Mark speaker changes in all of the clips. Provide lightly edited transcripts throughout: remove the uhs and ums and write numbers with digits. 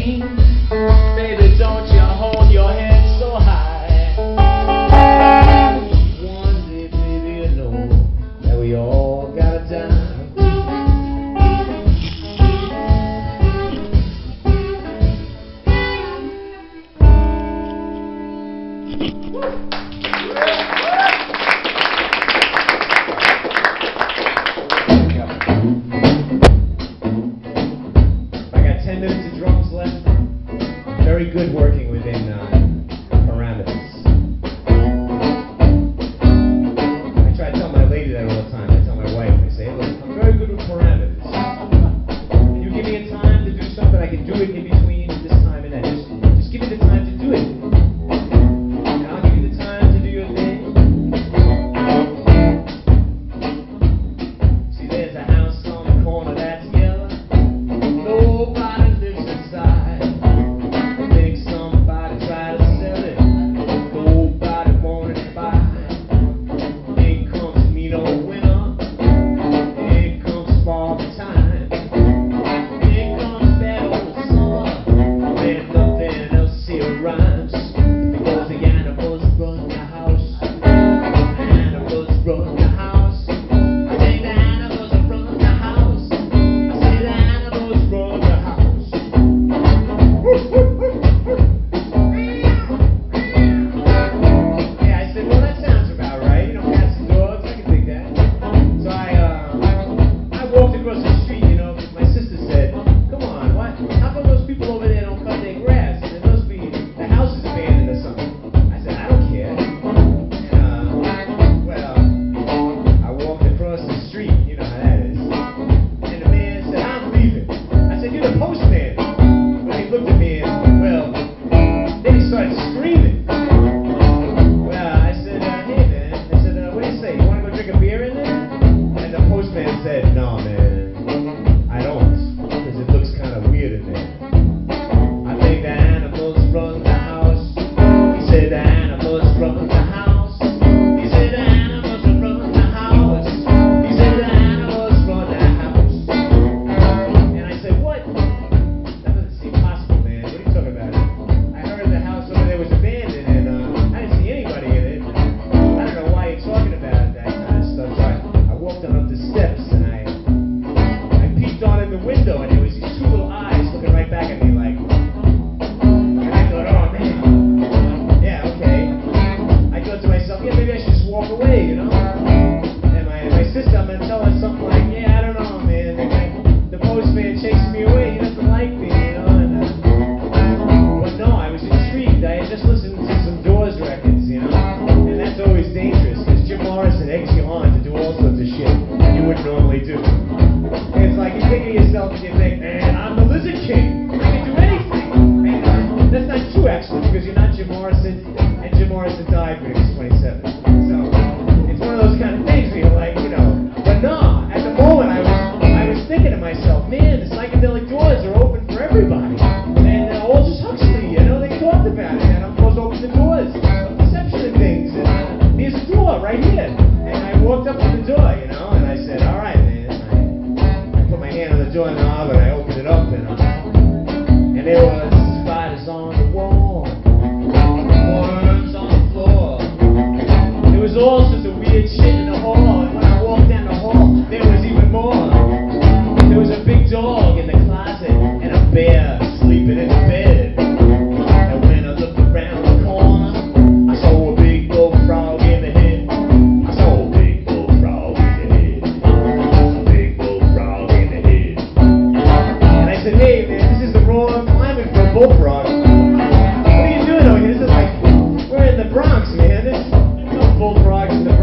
Speaker 1: rain. Baby, don't you hold your head so high. One day, baby, you know that we all gotta die. I got 10 minutes of drums left. Very good working within parameters. I try to tell my lady that all the time. I tell my wife, I say, look, I'm very good with parameters. When you give me a time to do something, I can do it in between this time and that. Just give me the time to do it. And I'll give you the time to do your thing. See, there's a house on the corner that's yellow. Nobody lives inside. I think somebody tried to sell it. Nobody wanted to buy. Ain't comes to me no winner. Ain't comes fall time. Ain't comes bad old summer. When nothing else here rhymes. Because the animals run the house. Animals run the house. I think the animals run the house. I say the animals run the house. Yeah, I said, well, that sounds about right. You know, cats and dogs, I can dig that. So I walked across the street, you know, because my sister said, come on, what? How come those people over there don't cut their grass? It must be the house is abandoned or something. I said, I don't care. Well, I walked across the street, you know how that is. And the man said, I'm leaving. I said, you're the postman. But he looked at me and, well, then he started screaming. Well, I said, hey man, I said, what do you say? You want to go drink a beer in there? And the postman said, no man, I don't, because it looks kind of weird in there. I think the animals run the house. He said the animals run the house. He said the animals run the house. He said the animals run the house. And I said, what? That doesn't seem possible, man. What are you talking about? I heard the house over there was abandoned, and I didn't see anybody in it. I don't know why you're talking about that kind of stuff. So I walked on up the steps, and I peeked on in the window, and there was these two little eyes looking right back at me like, and I thought, oh man, yeah, okay. I thought to myself, yeah, maybe I should just walk away, you know? And my sister, I'm gonna tell her something like, yeah, I don't know, man. The postman chased me away. He doesn't like me, you know? But no, I was intrigued. I had just listened to some Doors records, you know? And that's always dangerous because Jim Morrison eggs you on to do all sorts of shit you wouldn't normally do. And it's like you think of yourself and you think, man, I'm the Lizard King. I can do anything. And that's not true, actually, because you're not Jim Morrison, and Jim Morrison died when he was 27. So it's one of those kind of things where you're like, you know. But no, at the moment I was thinking to myself, man, the psychedelic doors are open for everybody. And Aldous Huxley, you know, they talked about it. And I'm supposed to open the doors of perception and things. And there's a door right here. And I walked up to the door, you know, and I said, all right, man. I put my hand on the doorknob and I opened it up, and there was spiders on the wall, worms on the floor. There was all sorts of weird shit in the hall, and when I walked down the hall, there was even more. There was a big dog in the closet and a bear sleeping in the bed. And when I looked around the corner, I saw a big bullfrog in the head. I saw a big bullfrog in the head. A big bullfrog in the head. And I said, hey man, this is the wrong climate for a bullfrog. What are you doing over here? This is like, we're in the Bronx, man. There's no bullfrogs in the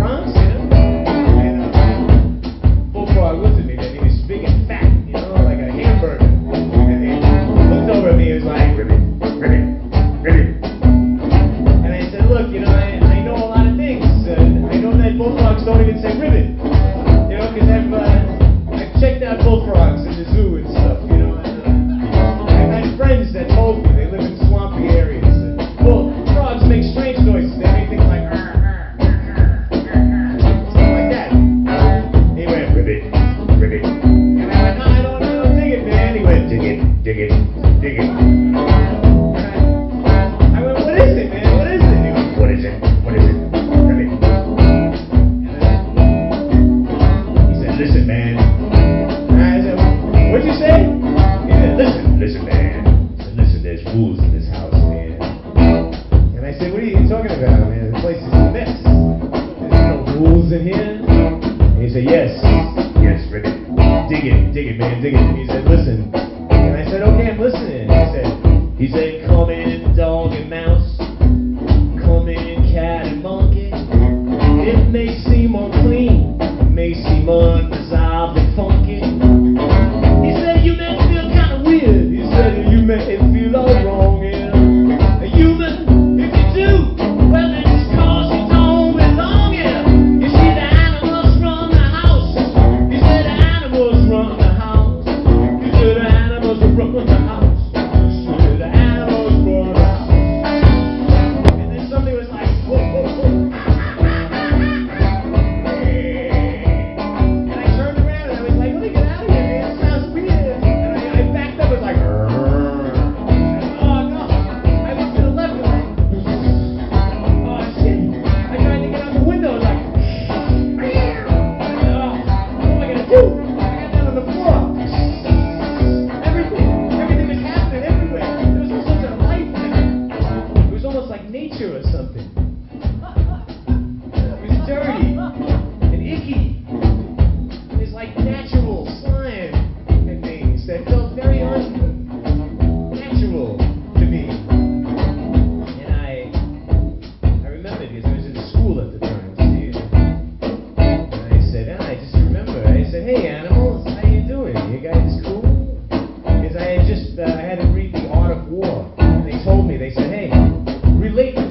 Speaker 1: Brooklyn's a house where the animals roar out. And then somebody was like, whoa, whoa, whoa. And I turned around and I was like, let me get out of here, man. That sounds weird. And I backed up and was like, oh no. I looked to the left and like, oh shit. I tried to get out the window and like, what am I gonna do? I got down on the floor. Everything was happening everywhere. There was all sorts of life there. It was almost like nature or something. It was dirty and icky. It was like natural slime and things that felt very unnatural to me. And I remember because I was in school at the time. See? And I said, I just remember. I said, hey animals, how you doing? You guys cool? Because I had just I had to read The Art of War. And they told me, they said, hey, relate to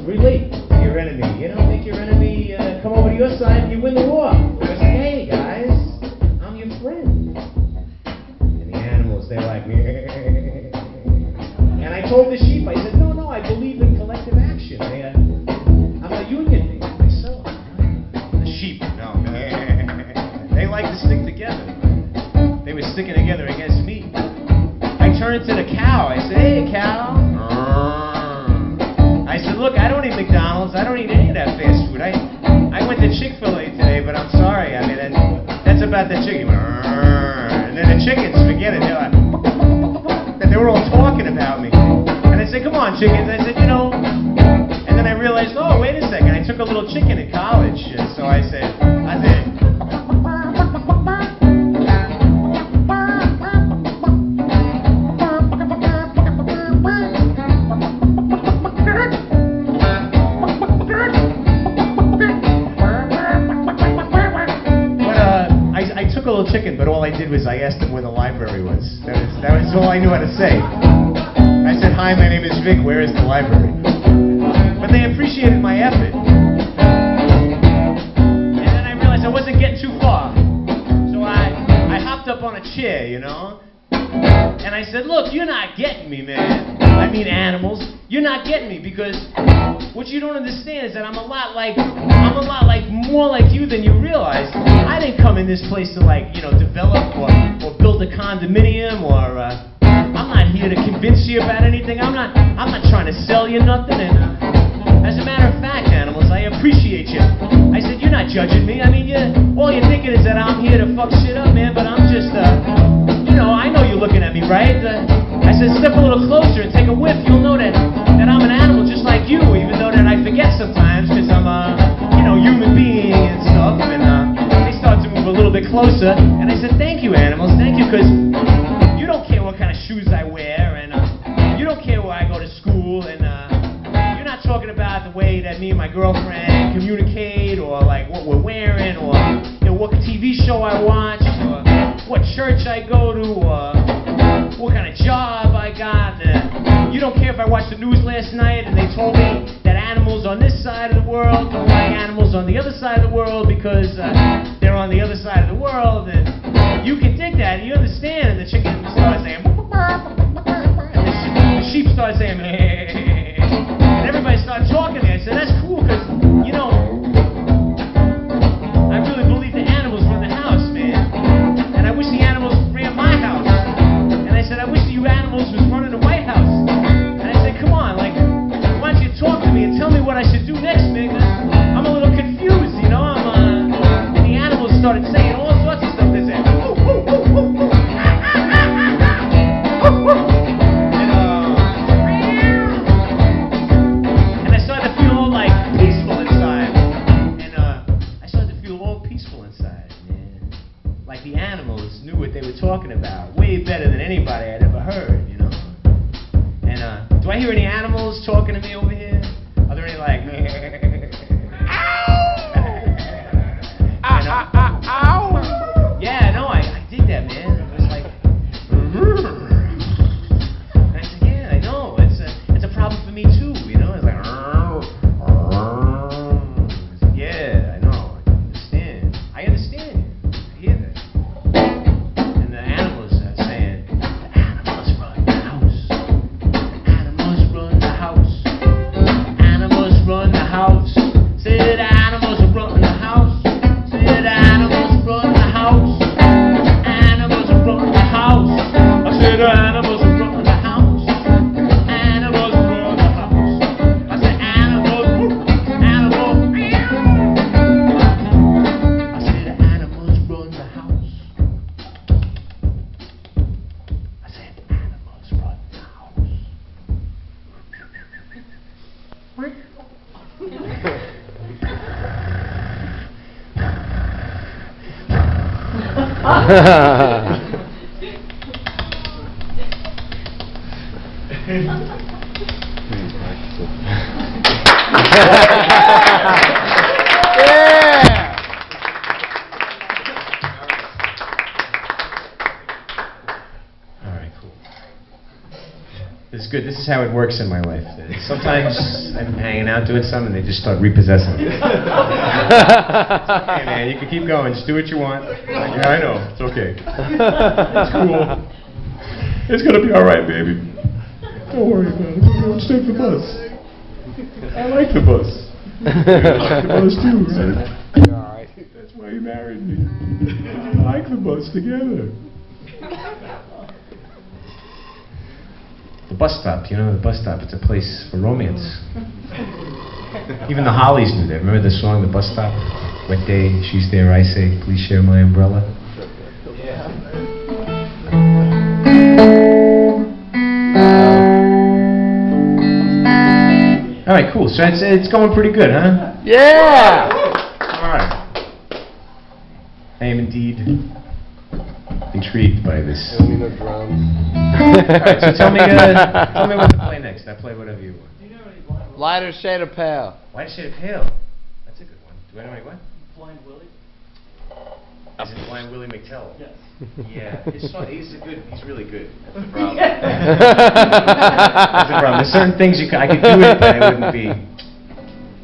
Speaker 1: your enemy. You know, make your enemy come over to your side and you win the war. I was like, hey guys, I'm your friend. And the animals, they're like, and I told the sheep, I said, no, I believe in collective action. I'm a union man myself. The sheep, no, they like to stick together. They were sticking together against me. I turned to the cow. I said, hey, cow. I said, look, I don't eat McDonald's. I don't eat any of that fast food. I went to Chick-fil-A today, but I'm sorry. I mean, that's about the chicken. And then the chickens, forget it. They're like, they were all talking about me. And I said, come on, chickens. I said, you know. And then I realized, oh, wait a second. I took a little chicken in college. And so I said, chicken, but all I did was I asked them where the library was. That was all I knew how to say. I said, hi, my name is Vic, where is the library? But they appreciated my effort. And then I realized I wasn't getting too far. So I hopped up on a chair, you know? And I said, look, you're not getting me, man. I mean animals. You're not getting me because what you don't understand is that I'm a lot more like you than you realize. I didn't come in this place to develop or build a condominium or I'm not here to convince you about anything. I'm not trying to sell you nothing. And as a matter of fact, animals, I appreciate you. I said, you're not judging me. I mean, all you're thinking is that I'm here to fuck shit up, man. But I'm just, I know you're looking at me, right? I said, step a little closer and take a whiff. You'll know that I'm an animal just like you, even though that I forget sometimes because I'm a, human being and stuff. And they start to move a little bit closer. And I said, thank you, animals. Thank you, because you don't care what kind of shoes I wear. And you don't care where I go to school. And you're not talking about the way that me and my girlfriend communicate or like what we're wearing or what TV show I watch or what church I go to or what kind of job I got. You don't care if I watched the news last night and they told me that animals on this side of the world don't like animals on the other side of the world because they're on the other side of the world. And you can dig that and you understand. And the chicken starts saying, and the sheep starts saying, and everybody started talking there. I said, that's cool because, I really believe the animals run the house, man. And I wish the animals ran my house. And I said, I wish you animals was running the White House. And I said, come on, why don't you talk to me and tell me what I should do next, man? 'Cause I'm a little confused, and the animals started saying all sorts of stuff. They said, woo, woo, woo, woo, woo. And I started to feel all peaceful inside. And I started to feel all peaceful inside, man. Like the animals knew what they were talking about way better than anybody I'd ever heard, This is good. This is how it works in my life. Sometimes I'm hanging out doing something, they just start repossessing me. Hey man, you can keep going. Just do what you want. Yeah, I know. It's okay. It's cool. It's gonna be all right, baby. Don't worry about it. Let's take the bus. I like the bus. You like the bus too, right?
Speaker 2: All right.
Speaker 1: That's why you married me. We like the bus together. The bus stop, you know, the bus stop, it's a place for romance. Even the Hollies knew that. Remember the song, The Bus Stop? Wet day, she's there, I say, please share my umbrella.
Speaker 2: Yeah.
Speaker 1: All right, cool. So it's going pretty good, huh?
Speaker 2: Yeah!
Speaker 1: All right. I am indeed intrigued by this.
Speaker 2: Tell me no drums.
Speaker 1: Alright, so tell me what to play next. I play whatever you want.
Speaker 2: Lighter shade of pale.
Speaker 1: White Shade of Pale. That's a good one. Do I know what?
Speaker 3: Blind Willie?
Speaker 1: Is it Blind Willie McTell?
Speaker 3: Yes.
Speaker 1: Yeah, he's really good. That's the problem. That's the problem. There's certain things I could do it, but it wouldn't be.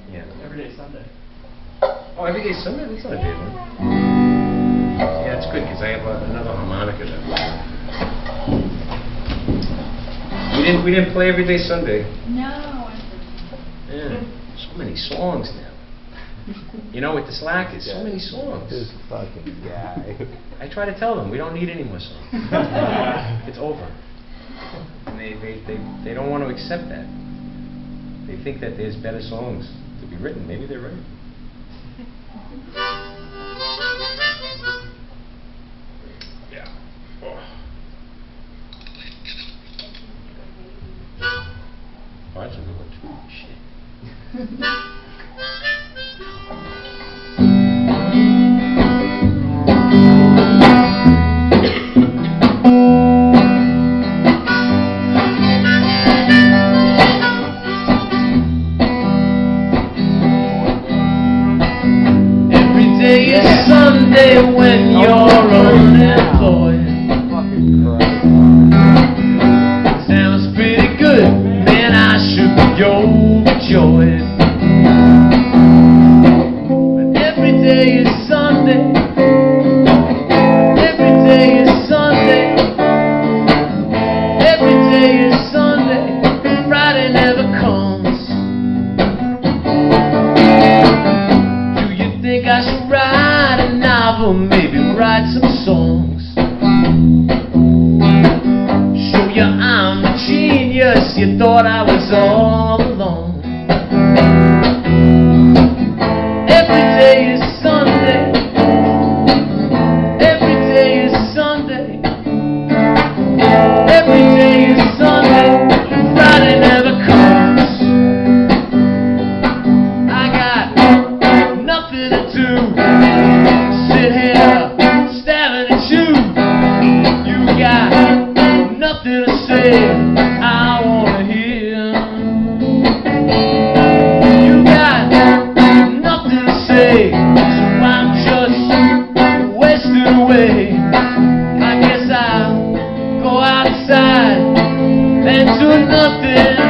Speaker 1: Yeah.
Speaker 3: Everyday Sunday.
Speaker 1: Oh, Everyday Sunday? That's not a bad one. Yeah, it's good because I have another harmonica there. We didn't play Everyday Sunday.
Speaker 4: No.
Speaker 1: Yeah, so many songs now. You know, with the Slackers, so many songs.
Speaker 2: This fucking guy.
Speaker 1: I try to tell them we don't need any more songs. It's over. And they don't want to accept that. They think that there's better songs to be written. Maybe they're right. Yeah. Oh, that's a good one too. Shit. Every day is Sunday when you're unemployed.
Speaker 2: Fucking Christ.
Speaker 1: Sounds pretty good, man. I should be overjoyed. But every day is Sunday. Every day is Sunday. Every day is Sunday. Friday never comes. Do you think I should write a novel? Maybe write some songs. Show you I'm a genius. You thought I was all alone. Every day is Sunday. Every day is Sunday. Every day is Sunday. Friday never comes. I got nothing to do. Sit here staring at you. You got nothing to say. I wanna hear. You got nothing to say, so I'm just wasting away. I guess I'll go outside and do nothing.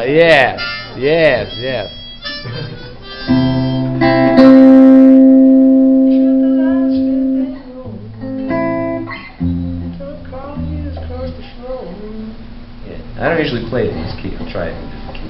Speaker 2: Yes, yes, yes.
Speaker 1: Yeah, I don't usually play it in this key. I'll try it in a different key.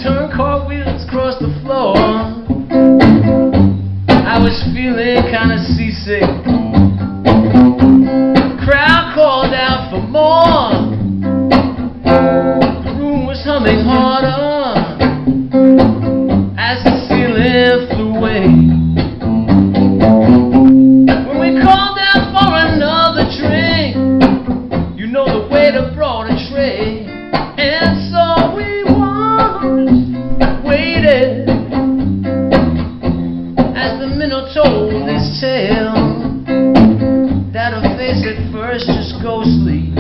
Speaker 1: Turn cartwheels across the floor. I was feeling kinda seasick. The crowd called out for more. The room was humming harder as the ceiling flew away. When we called out for another drink, you know the waiter brought a tray. And so we waited as the minnow told his tale, that her face at first just ghostly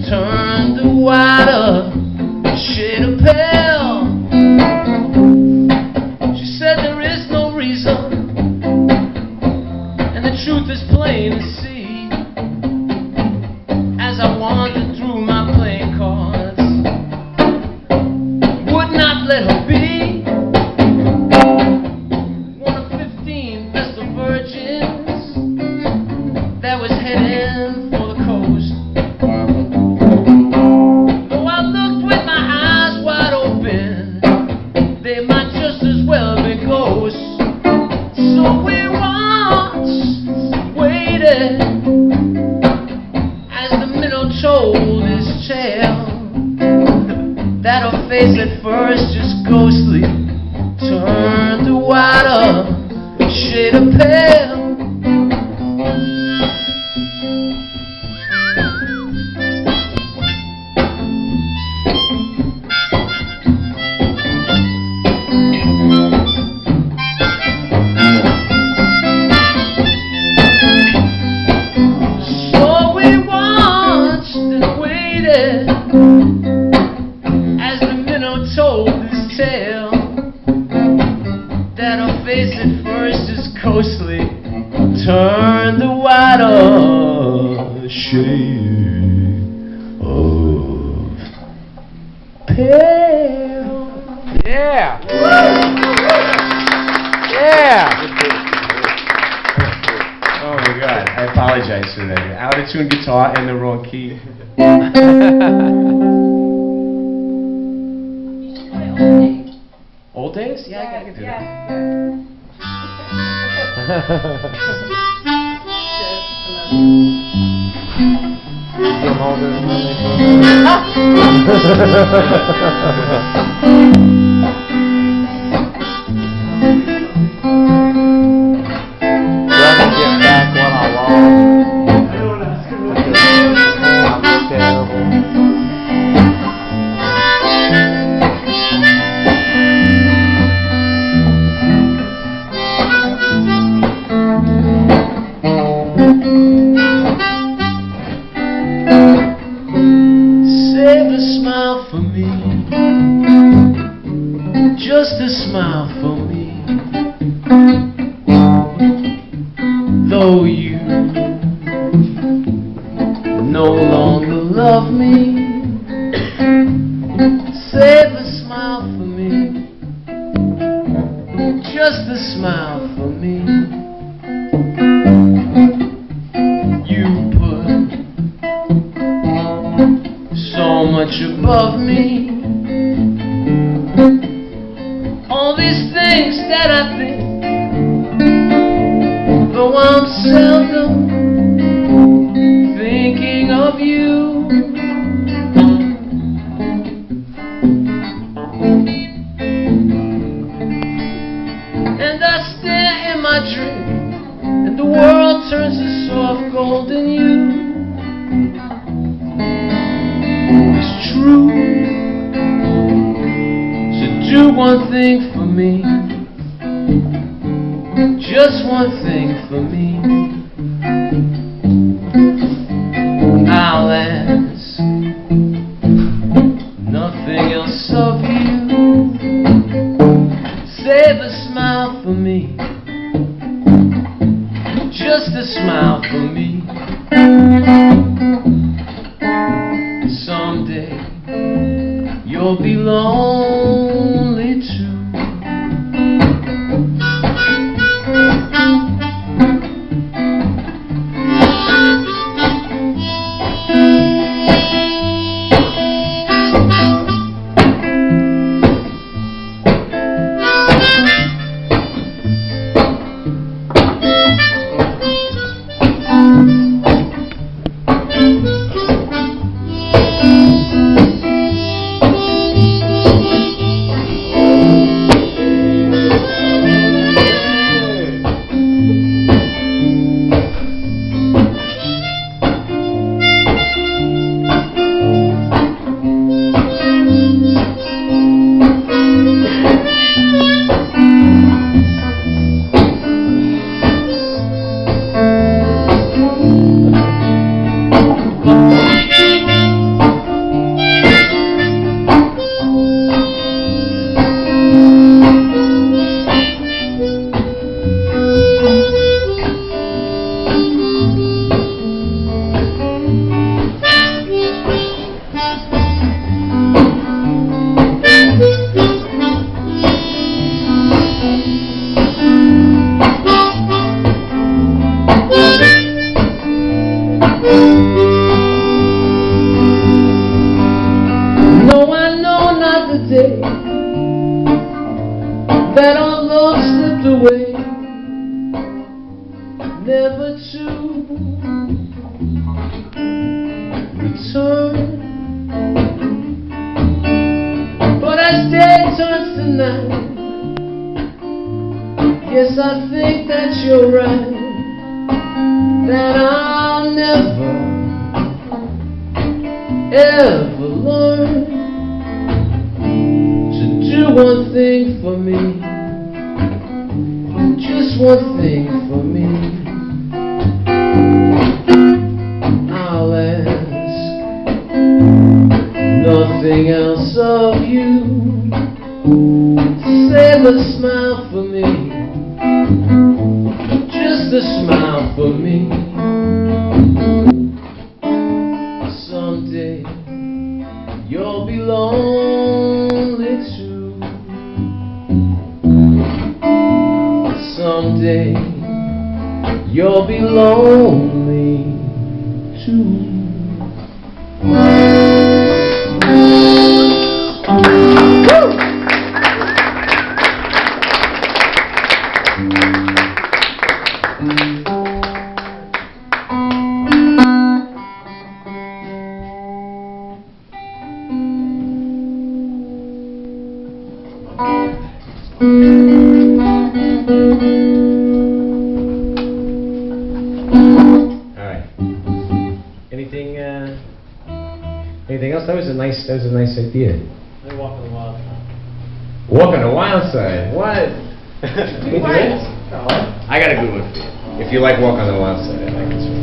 Speaker 1: turned to whiter, a shade of pale. She said there is no reason, and the truth is plain to see. As I wandered through my playing cards, would not let her be one of 15 festal virgins that was heading for the coast. Though I looked with my eyes wide open, they might just as well be ghosts. So we once waited as the minnow told his tale, that her face at first just ghostly turned to whiter, a shade of pale. So we watched and waited as the minnow told his tale, that her face at first just ghostly turned to whiter, shade of pale.
Speaker 2: Yeah. Yeah.
Speaker 1: Oh my God, I apologize for that. Out-of-tune guitar in the wrong key. Old days? Yeah, I can do that.
Speaker 2: You'll hold this Let me get back what I lost. I'm terrible.
Speaker 1: Save a smile for me, just a smile for me. Though you no longer love me, save a smile for me, just a smile for me. You put so much above
Speaker 3: in my drink, and the world turns to soft golden hue. It's true. So do one thing for me, just one thing for me. I'll ask nothing else of you. Save a smile for me, just a smile for me. Someday you'll be lonely too. That our love slipped away, never to return. But as day turns to night, yes, I think that you're right, that I'll never, ever learn to do one thing for me, just one thing for me. I'll ask nothing else of you. Save a smile for me, just a smile for me. Someday you'll be lonely too. Someday you'll be lonely too.
Speaker 1: Anything else? That was a nice idea.
Speaker 2: They walk on the wild side.
Speaker 1: Walk on the wild side. What? We do it? I got a good one for you. If you like Walk on the Wild Side, I like this one.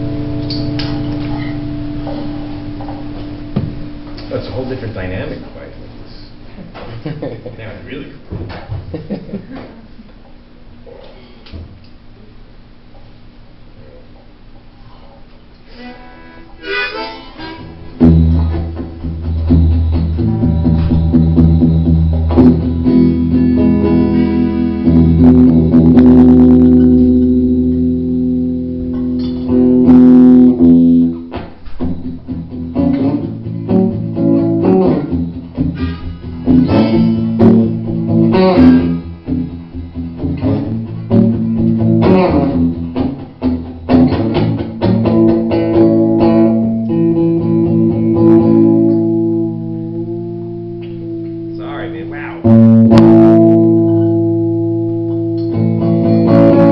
Speaker 1: Oh, it's a whole different dynamic quite with this. Now it's really cool. Sorry, man. Wow.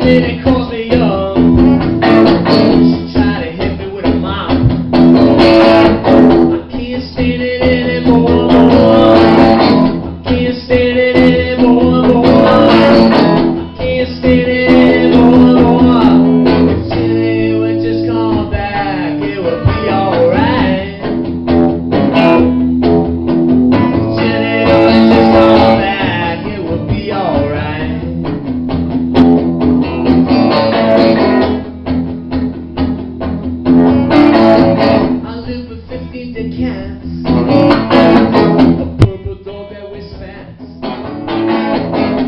Speaker 3: lady calls me young. She tried to hit me with a mop. I can't stand it anymore. Can't stand it anymore. Can't stand it anymore. If Jenny would just come back, it would be alright. If Jenny would just come back, it would be alright. I live with 15 dead cats, a purple dog that wears spats.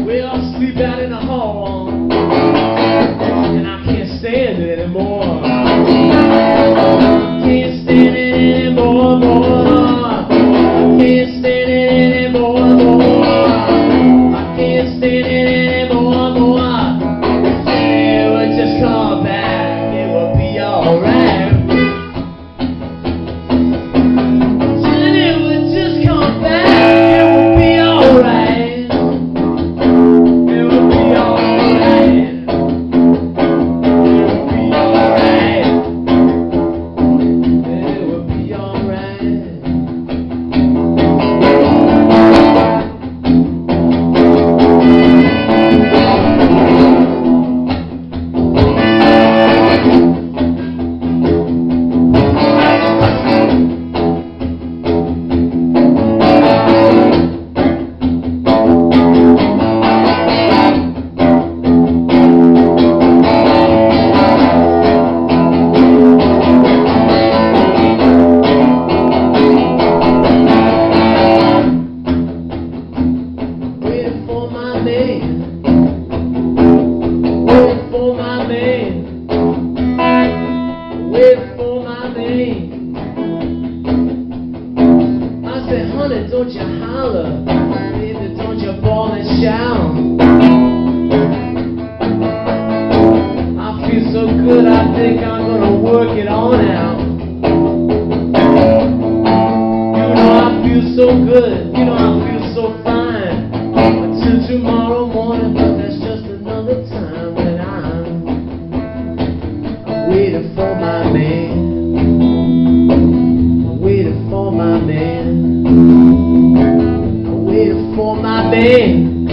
Speaker 3: We all sleep out in the hall, and I can't stand it anymore. Can't stand it anymore, more. Can't stand it anymore, more. I can't stand it anymore, more. If Jenny would just come back, it would be alright. Jenny would just come back, it would be alright. It would be alright. It would be alright. It would be alright. Waiting for my man. Waiting for my man. Waiting for my man. I said, honey, don't you holler. Baby, don't you bawl and shout. I feel so good, I think I'm gonna work it on out. You know I feel so good. You know I feel so fine. Until tomorrow morning, but that's just another time when I'm waiting for my man. I'm waiting for my man. I'm waiting for my man.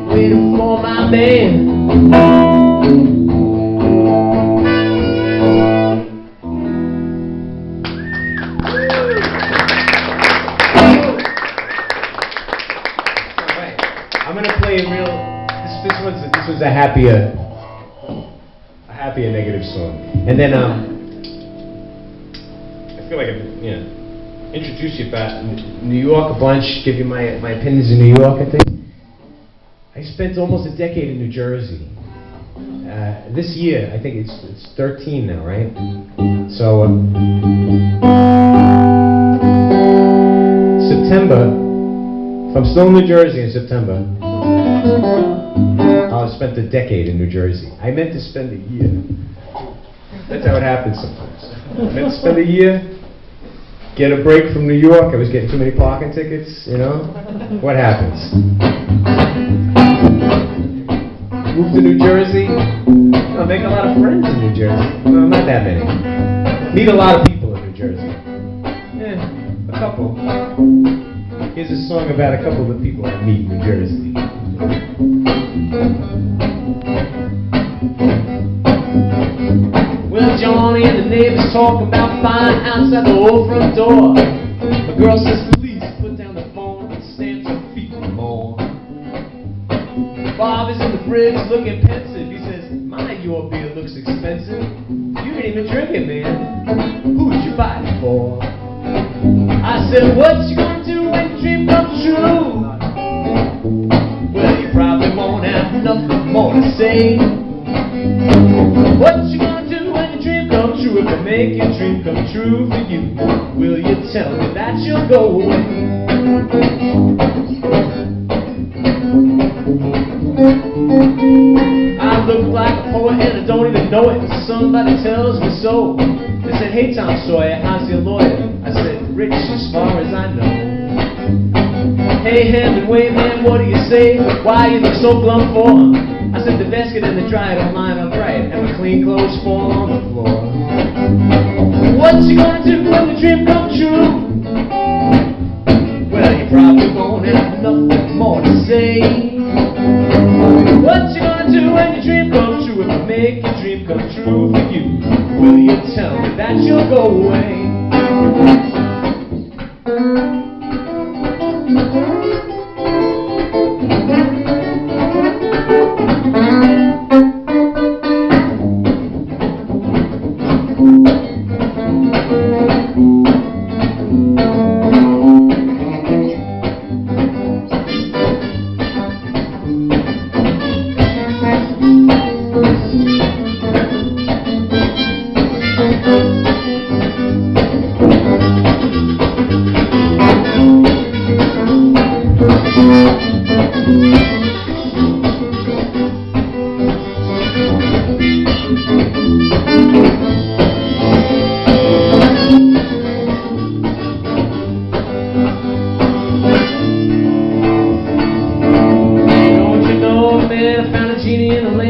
Speaker 3: Waiting for my man.
Speaker 1: Alright, I'm gonna play a real. This was a happier negative song, and then I feel like I introduce you about New York a bunch, give you my opinions in New York. I think I spent almost a decade in New Jersey. This year, I think it's 13 now, right? So September. If I'm still in New Jersey in September, I'll have spent a decade in New Jersey. I meant to spend a year. That's how it happens sometimes. I meant to spend a year, get a break from New York. I was getting too many parking tickets, you know? What happens? Move to New Jersey. I'll make a lot of friends in New Jersey. No, not that many. Meet a lot of people in New Jersey. Yeah, a couple. Here's a song about a couple of the people I meet in New Jersey. Well, Johnny and the neighbors talking about fine outside the old front door. The girl says, please put down the phone and stamp your feet more. Bob is in the fridge looking pensive. He says, my, your beer looks expensive. You ain't even drinking, man. Who'd you buy it for? I said, what you gonna do when your dream comes true? Well, you probably won't have nothing more to say. What you gonna do when your dream comes true? If I make your dream come true for you, will you tell me that you'll go away? I look like a poet and I don't even know it. Somebody tells me so. They said, hey Tom Sawyer, how's your lawyer? I said, rich as far as I know. Hey Hemingway, man, what do you say? Why you look so glum for? I said,
Speaker 3: in the basket and the dryer don't line up right, and my clean clothes fall on the floor. What you gonna do when the dream comes true? Well, you probably won't have nothing more to say. What you gonna do when your dream comes true? If I make your dream come true for you, will you tell me that you'll go away?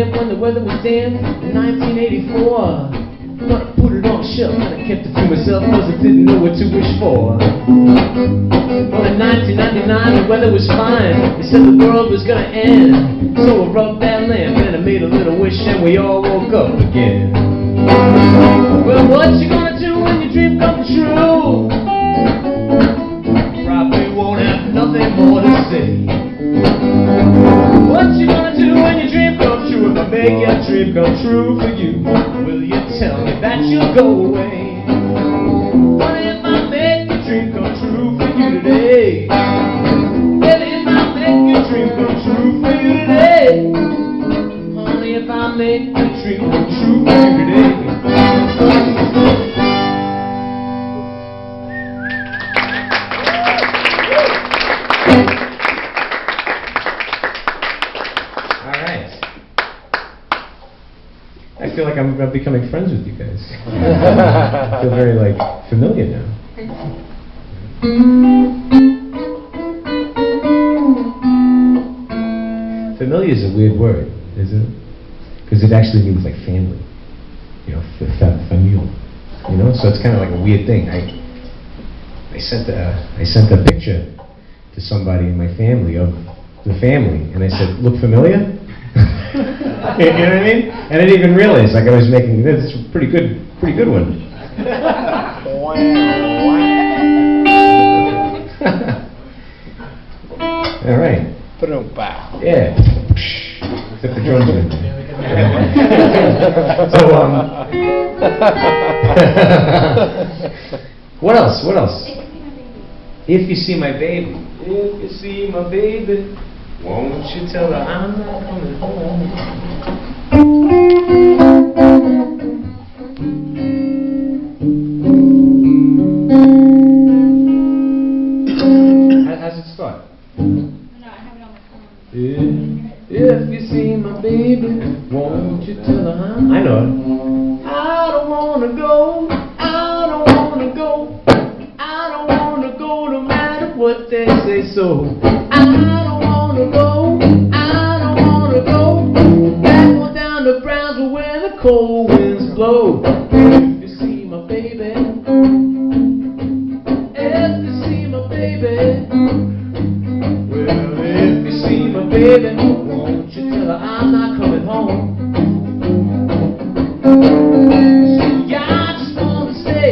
Speaker 3: When the weather was damp in 1984, thought I put it on the shelf and I kept it to myself cause I didn't know what to wish for. Well, in 1999 the weather was fine. They said the world was gonna end, so I rubbed that lamp and I made a little wish and we all woke up again. Well, what you gonna do when your dream comes true? Probably won't have nothing more to say. What you gonna do when your dream comes true? If I make your dream come true for you, will you tell me that you'll go away? What if I make your dream come true for you today? Well, if I make your dream come true for you today, honey, if I make your dream come true for you today. I feel like I'm becoming friends with you guys. I feel very, familiar now. Familiar is a weird word, isn't it? Because it actually means family. You know, familial. You know, so it's kind of like a weird thing. I sent a picture to somebody in my family of the family, and I said, "Look familiar?" You know what I mean? And I didn't even realize I was making this pretty good one. All right. Yeah. Except the drums are in there. So what else? If you see my baby. If you see my baby. Won't you tell her I'm not coming home? How's it start?
Speaker 4: No, I have it on my phone.
Speaker 3: If you see my baby, won't you tell her I'm... I know it. I don't wanna go, I don't wanna go, I don't wanna go no matter what they say so. I don't wanna go, I don't wanna go, back on down to Brownsville where the cold winds blow. If you see my baby, if you see my baby, well, if you see my baby, won't you tell her I'm not coming home? Yeah, I just wanna stay,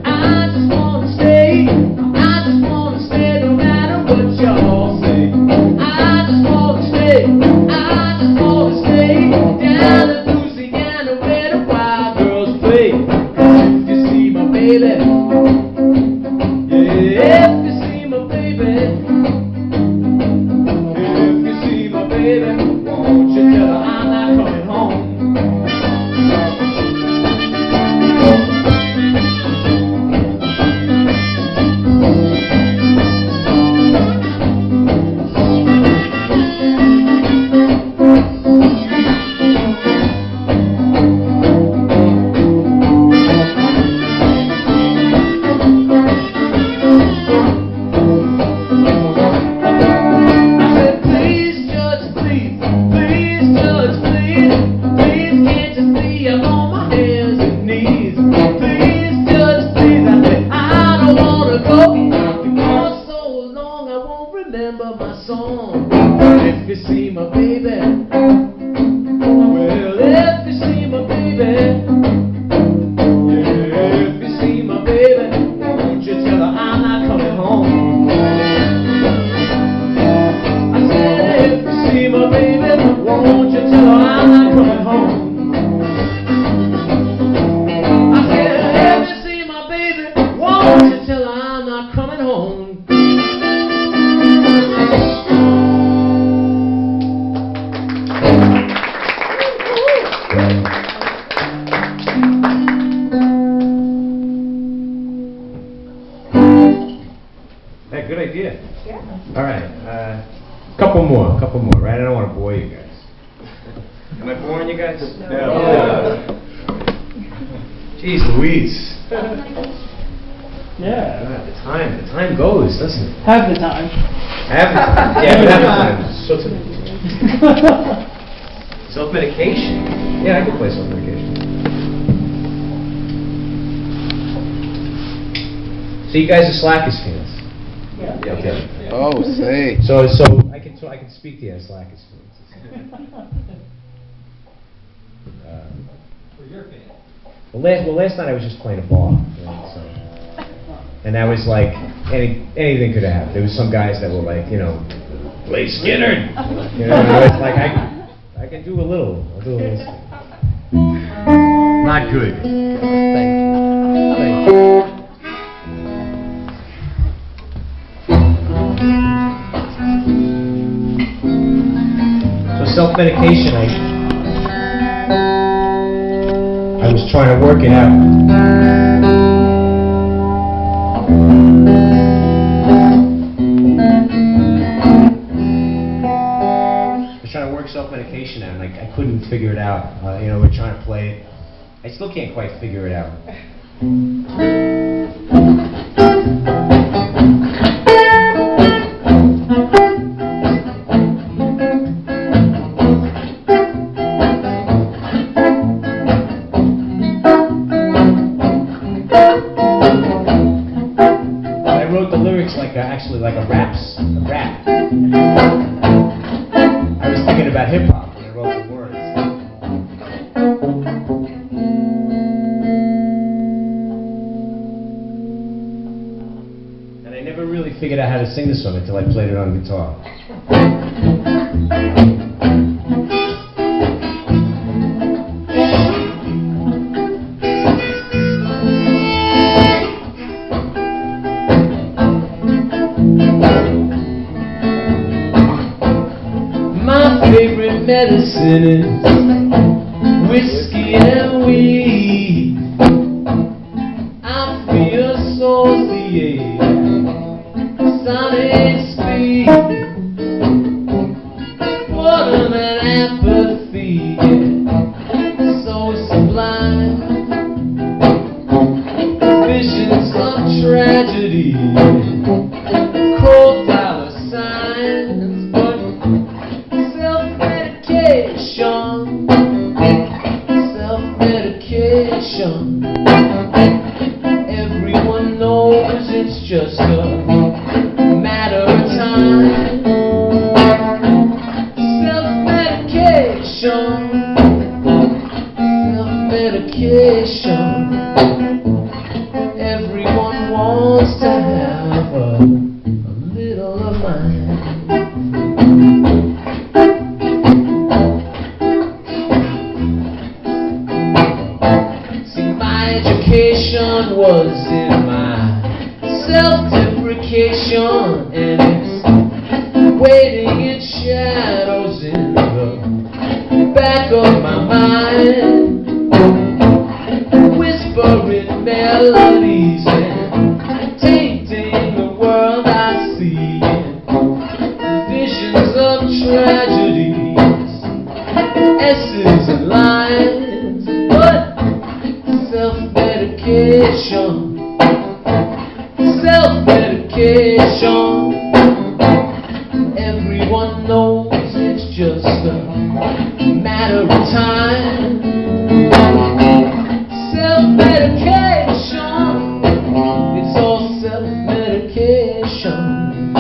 Speaker 3: I just wanna stay, I just wanna stay no matter what y'all say. I just wanna stay, I just wanna stay down in Louisiana where the wild girls play. If you see my baby, yeah, if you see my baby, if you see my baby, won't you tell her I'm not coming home? I said, please, judge, please Please, judge, please, please, can't you see I'm on my hands and knees? Please, judge, please, I said I don't wanna go because so long I won't remember my song. If you see my baby, well, if you see my baby, yeah, if you see my baby, won't you tell her I'm not coming home? I said, if you see my baby, won't you tell her I'm not coming home? I said, if you see my baby, won't you tell her I'm not coming home?
Speaker 1: Hey, good idea. Yeah. All right. Couple more, right? I don't want to bore you guys. Am I boring you guys? No. Jeez Louise.
Speaker 2: Yeah.
Speaker 1: God, the time goes, doesn't it?
Speaker 2: Have the time.
Speaker 1: Half the time. Yeah, but half the time. Self-medication. Yeah, I can play self-medication. So you guys are Slackers fans? Yeah. Okay.
Speaker 5: Oh, say.
Speaker 1: So I can speak to you as Slackers fans. Well, last night I was just playing a bar, right, so, and that was like anything could have happened. There was some guys that were like, play Skinner, and it's like I can do a little. I'll do a little. Not good. Thank you. So self-medication, I was trying to work it out. I was trying to work self-medication out, and I couldn't figure it out. We're trying to play it. I still can't quite figure it out. Actually, like a rap. I was thinking about hip hop when I wrote the words. And I never really figured out how to sing the song until I played it on guitar. Favorite medicine is whiskey and weed. I feel associated sonic speed. What an apathy, so sublime. Visions of tragedy, cold dollar signs. Self-medication. Everyone knows it's just a matter of time. Self-medication. Self-medication. Everyone wants to have a little of mine. Education was in my self-deprecation, and it's waiting in shadows in the back of my mind, whispering melodies and tainting the world I see, visions of tragedies, S's and lines, but self-medication, self-medication. Everyone knows it's just a
Speaker 3: matter of time. Self-medication, it's all self-medication.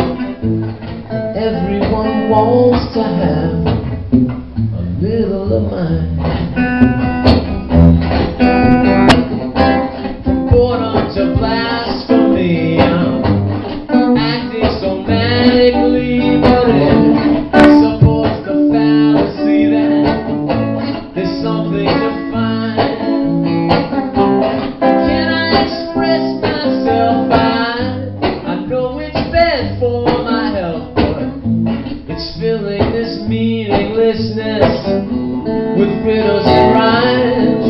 Speaker 3: Everyone wants to have a little of mine. From boredom to blasphemy, I'm acting so manically, but it supports the fallacy that there's something to find. Can I express myself? I know it's bad for my health, but it's filling this meaninglessness with riddles and rhymes.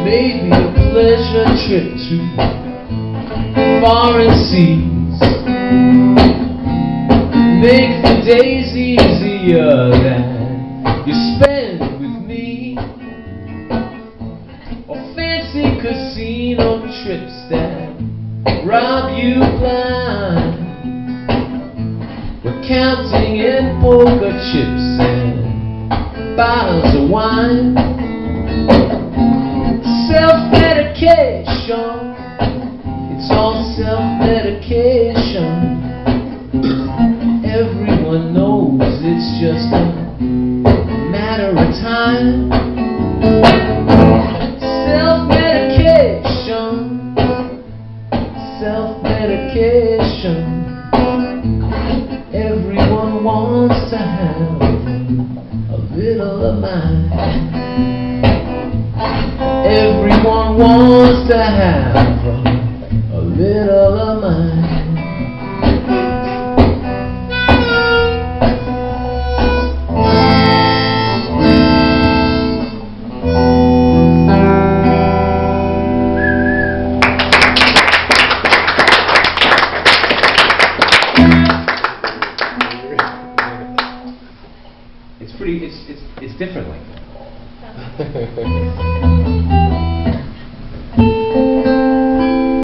Speaker 3: Maybe a pleasure trip to foreign seas, make the days easier that you spend with me, or fancy casino trips that rob you blind. We're counting in poker chips and bottles of wine. Self-medication, it's all self-medication. Everyone knows it's just a matter of time. Self-medication, self-medication. Everyone wants to have a little of mine. Everyone wants to have a little of mine.
Speaker 1: It's different like that.